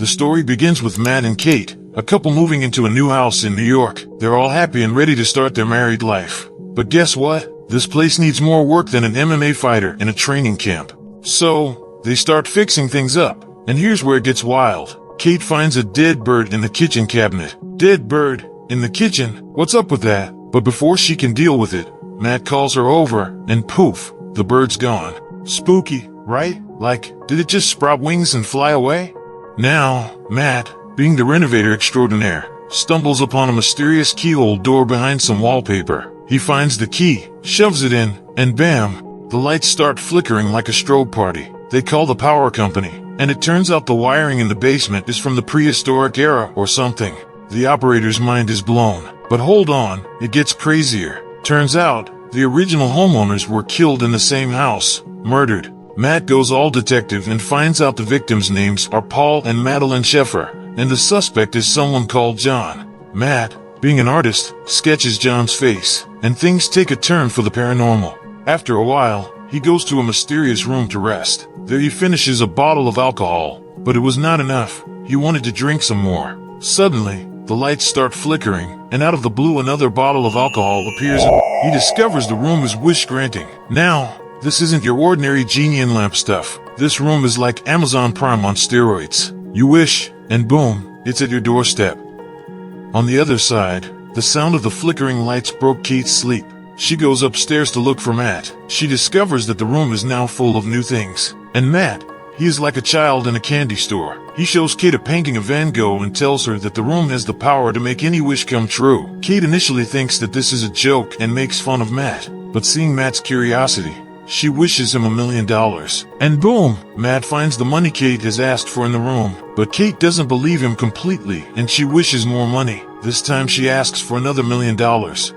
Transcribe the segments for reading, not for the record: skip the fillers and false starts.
The story begins with Matt and Kate, a couple moving into a new house in New York. They're all happy and ready to start their married life. But guess what? This place needs more work than an MMA fighter in a training camp. So, they start fixing things up. And here's where it gets wild. Kate finds a dead bird in the kitchen cabinet. Dead bird? In the kitchen? What's up with that? But before she can deal with it, Matt calls her over, and poof, the bird's gone. Spooky, right? Like, did it just sprout wings and fly away? Now, Matt, being the renovator extraordinaire, stumbles upon a mysterious keyhole door behind some wallpaper. He finds the key, shoves it in, and bam, the lights start flickering like a strobe party. They call the power company, and it turns out the wiring in the basement is from the prehistoric era or something. The operator's mind is blown. But hold on, it gets crazier. Turns out, the original homeowners were killed in the same house, murdered. Matt goes all detective and finds out the victims' names are Paul and Madeline Sheffer, and the suspect is someone called John. Matt, being an artist, sketches John's face, and things take a turn for the paranormal. After a while, he goes to a mysterious room to rest. There he finishes a bottle of alcohol, but it was not enough. He wanted to drink some more. Suddenly, the lights start flickering, and out of the blue another bottle of alcohol appears. He discovers the room is wish-granting. Now, this isn't your ordinary genie and lamp stuff. This room is like Amazon Prime on steroids. You wish, and boom, it's at your doorstep. On the other side, the sound of the flickering lights broke Kate's sleep. She goes upstairs to look for Matt. She discovers that the room is now full of new things. And Matt, he is like a child in a candy store. He shows Kate a painting of Van Gogh and tells her that the room has the power to make any wish come true. Kate initially thinks that this is a joke and makes fun of Matt. But seeing Matt's curiosity, she wishes him $1 million. And boom, Matt finds the money Kate has asked for in the room. But Kate doesn't believe him completely, and she wishes more money. This time she asks for another $1 million.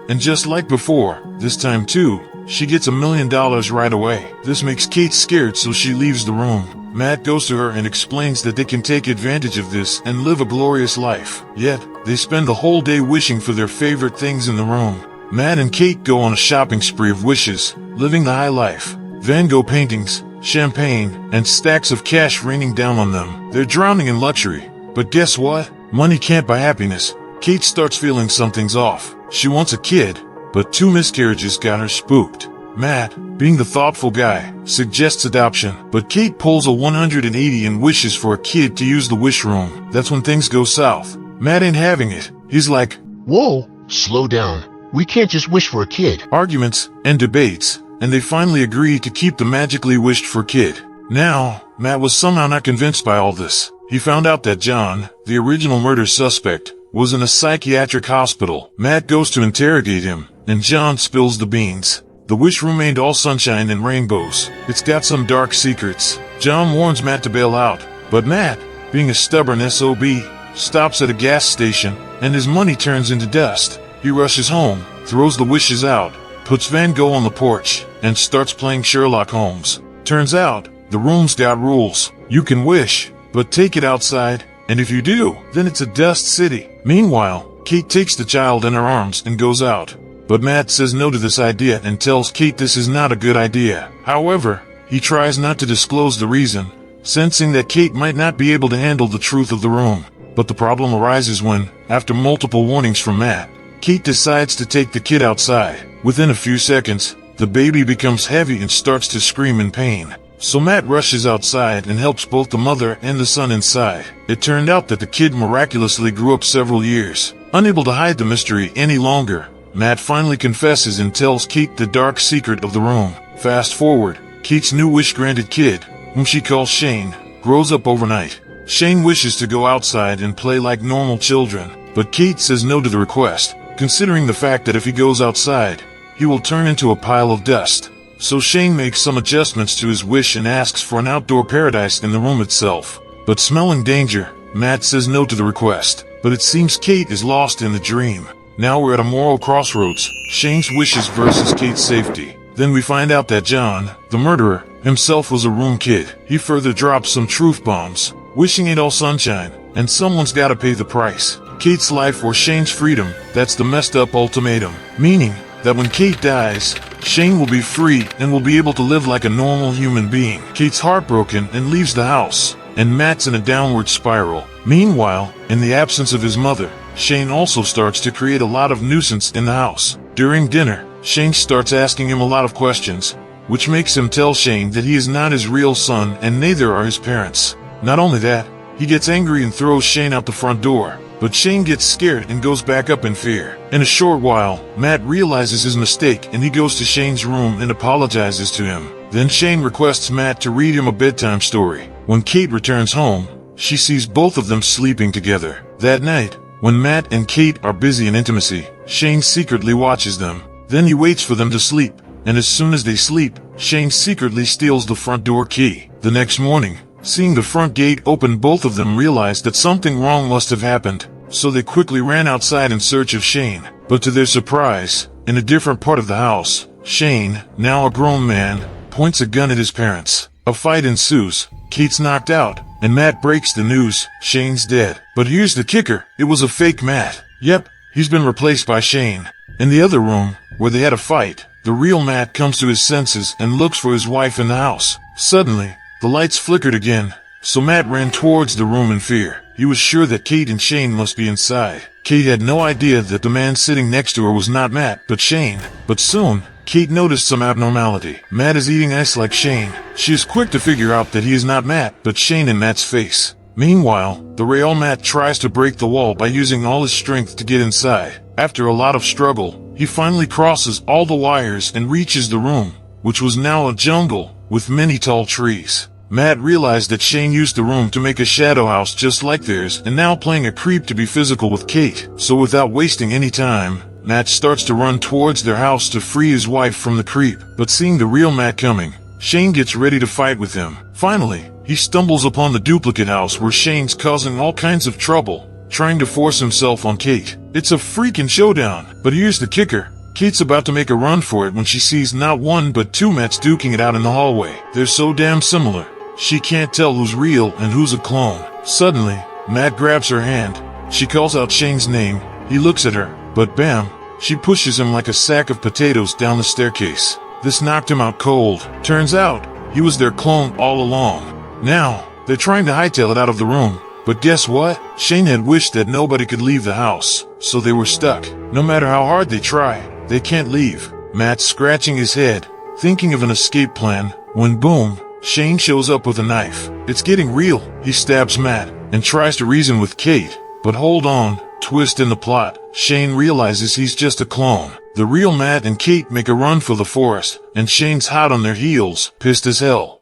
And just like before, this time too, she gets $1 million right away. This makes Kate scared, so she leaves the room. Matt goes to her and explains that they can take advantage of this and live a glorious life. Yet, they spend the whole day wishing for their favorite things in the room. Matt and Kate go on a shopping spree of wishes, living the high life. Van Gogh paintings, champagne, and stacks of cash raining down on them. They're drowning in luxury. But guess what? Money can't buy happiness. Kate starts feeling something's off. She wants a kid, but 2 miscarriages got her spooked. Matt, being the thoughtful guy, suggests adoption, but Kate pulls a 180 and wishes for a kid to use the wish room. That's when things go south. Matt ain't having it. He's like, "Whoa, slow down. We can't just wish for a kid." Arguments and debates, and they finally agree to keep the magically wished for kid. Now, Matt was somehow not convinced by all this. He found out that John, the original murder suspect, was in a psychiatric hospital. Matt goes to interrogate him, and John spills the beans. The wish room ain't all sunshine and rainbows. It's got some dark secrets. John warns Matt to bail out, but Matt, being a stubborn SOB, stops at a gas station, and his money turns into dust. He rushes home, throws the wishes out, puts Van Gogh on the porch, and starts playing Sherlock Holmes. Turns out, the room's got rules. You can wish, but take it outside, and if you do, then it's a dust city. Meanwhile, Kate takes the child in her arms and goes out. But Matt says no to this idea and tells Kate this is not a good idea. However, he tries not to disclose the reason, sensing that Kate might not be able to handle the truth of the room. But the problem arises when, after multiple warnings from Matt, Kate decides to take the kid outside. Within a few seconds, the baby becomes heavy and starts to scream in pain. So Matt rushes outside and helps both the mother and the son inside. It turned out that the kid miraculously grew up several years. Unable to hide the mystery any longer, Matt finally confesses and tells Kate the dark secret of the room. Fast forward, Kate's new wish-granted kid, whom she calls Shane, grows up overnight. Shane wishes to go outside and play like normal children, but Kate says no to the request, considering the fact that if he goes outside, he will turn into a pile of dust. So Shane makes some adjustments to his wish and asks for an outdoor paradise in the room itself. But smelling danger, Matt says no to the request. But it seems Kate is lost in the dream. Now we're at a moral crossroads, Shane's wishes versus Kate's safety. Then we find out that John, the murderer, himself was a room kid. He further drops some truth bombs. Wishing ain't all sunshine, and someone's gotta pay the price. Kate's life or Shane's freedom, that's the messed up ultimatum. Meaning that when Kate dies, Shane will be free and will be able to live like a normal human being. Kate's heartbroken and leaves the house. and Matt's in a downward spiral. Meanwhile, in the absence of his mother, Shane also starts to create a lot of nuisance in the house. During dinner, Shane starts asking him a lot of questions, which makes him tell Shane that he is not his real son and neither are his parents. Not only that, he gets angry and throws Shane out the front door, but Shane gets scared and goes back up in fear. In a short while, Matt realizes his mistake and he goes to Shane's room and apologizes to him. Then Shane requests Matt to read him a bedtime story. When Kate returns home, she sees both of them sleeping together. That night, when Matt and Kate are busy in intimacy, Shane secretly watches them. Then he waits for them to sleep, and as soon as they sleep, Shane secretly steals the front door key. The next morning, seeing the front gate open, both of them realized that something wrong must have happened, so they quickly ran outside in search of Shane. But to their surprise, in a different part of the house, Shane, now a grown man, points a gun at his parents. A fight ensues, Kate's knocked out, and Matt breaks the news, Shane's dead. But here's the kicker, it was a fake Matt. Yep, he's been replaced by Shane. In the other room, where they had a fight, the real Matt comes to his senses and looks for his wife in the house. Suddenly, the lights flickered again, so Matt ran towards the room in fear. He was sure that Kate and Shane must be inside. Kate had no idea that the man sitting next to her was not Matt, but Shane. But soon, Kate noticed some abnormality. Matt is eating ice like Shane. She is quick to figure out that he is not Matt, but Shane in Matt's face. Meanwhile, the real Matt tries to break the wall by using all his strength to get inside. After a lot of struggle, he finally crosses all the wires and reaches the room, which was now a jungle with many tall trees. Matt realized that Shane used the room to make a shadow house just like theirs and now playing a creep to be physical with Kate. So without wasting any time, Matt starts to run towards their house to free his wife from the creep. But seeing the real Matt coming, Shane gets ready to fight with him. Finally, he stumbles upon the duplicate house where Shane's causing all kinds of trouble, trying to force himself on Kate. It's a freaking showdown. But here's the kicker. Kate's about to make a run for it when she sees not one but two Matts duking it out in the hallway. They're so damn similar, she can't tell who's real and who's a clone. Suddenly, Matt grabs her hand. She calls out Shane's name. He looks at her, but bam, she pushes him like a sack of potatoes down the staircase. This knocked him out cold. Turns out, he was their clone all along. Now, they're trying to hightail it out of the room. But guess what? Shane had wished that nobody could leave the house, so they were stuck. No matter how hard they try, they can't leave. Matt's scratching his head, thinking of an escape plan, when boom, Shane shows up with a knife. It's getting real. He stabs Matt, and tries to reason with Kate. But hold on, twist in the plot. Shane realizes he's just a clone. The real Matt and Kate make a run for the forest, and Shane's hot on their heels, pissed as hell.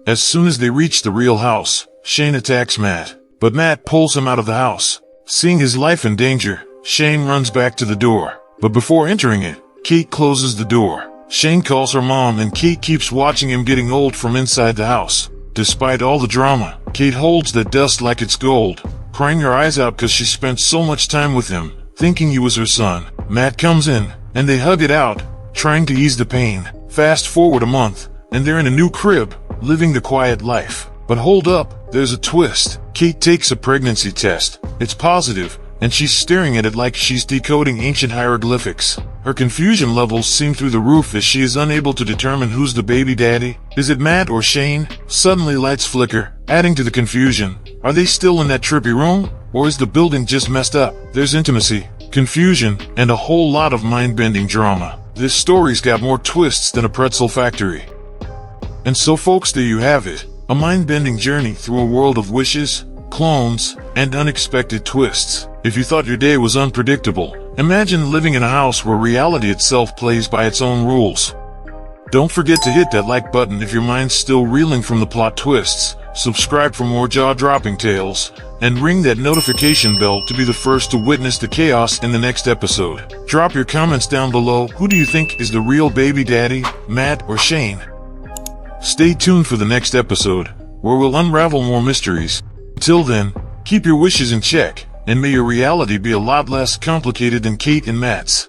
As soon as they reach the real house, Shane attacks Matt. But Matt pulls him out of the house. Seeing his life in danger, Shane runs back to the door. But before entering it, Kate closes the door. Shane calls her mom and Kate keeps watching him getting old from inside the house. Despite all the drama, Kate holds that dust like it's gold, crying her eyes out because she spent so much time with him, thinking he was her son. Matt comes in, and they hug it out, trying to ease the pain. Fast forward a month, and they're in a new crib, living the quiet life. But hold up, there's a twist. Kate takes a pregnancy test. It's positive, and she's staring at it like she's decoding ancient hieroglyphics. Her confusion levels seem through the roof as she is unable to determine who's the baby daddy. Is it Matt or Shane? Suddenly lights flicker, adding to the confusion. Are they still in that trippy room? Or is the building just messed up? There's intimacy, confusion, and a whole lot of mind-bending drama. This story's got more twists than a pretzel factory. And so folks, there you have it. A mind-bending journey through a world of wishes, clones, and unexpected twists. If you thought your day was unpredictable, imagine living in a house where reality itself plays by its own rules. Don't forget to hit that like button if your mind's still reeling from the plot twists, subscribe for more jaw-dropping tales, and ring that notification bell to be the first to witness the chaos in the next episode. Drop your comments down below. Who do you think is the real baby daddy, Matt or Shane? Stay tuned for the next episode, where we'll unravel more mysteries. Until then, keep your wishes in check, and may your reality be a lot less complicated than Kate and Matt's.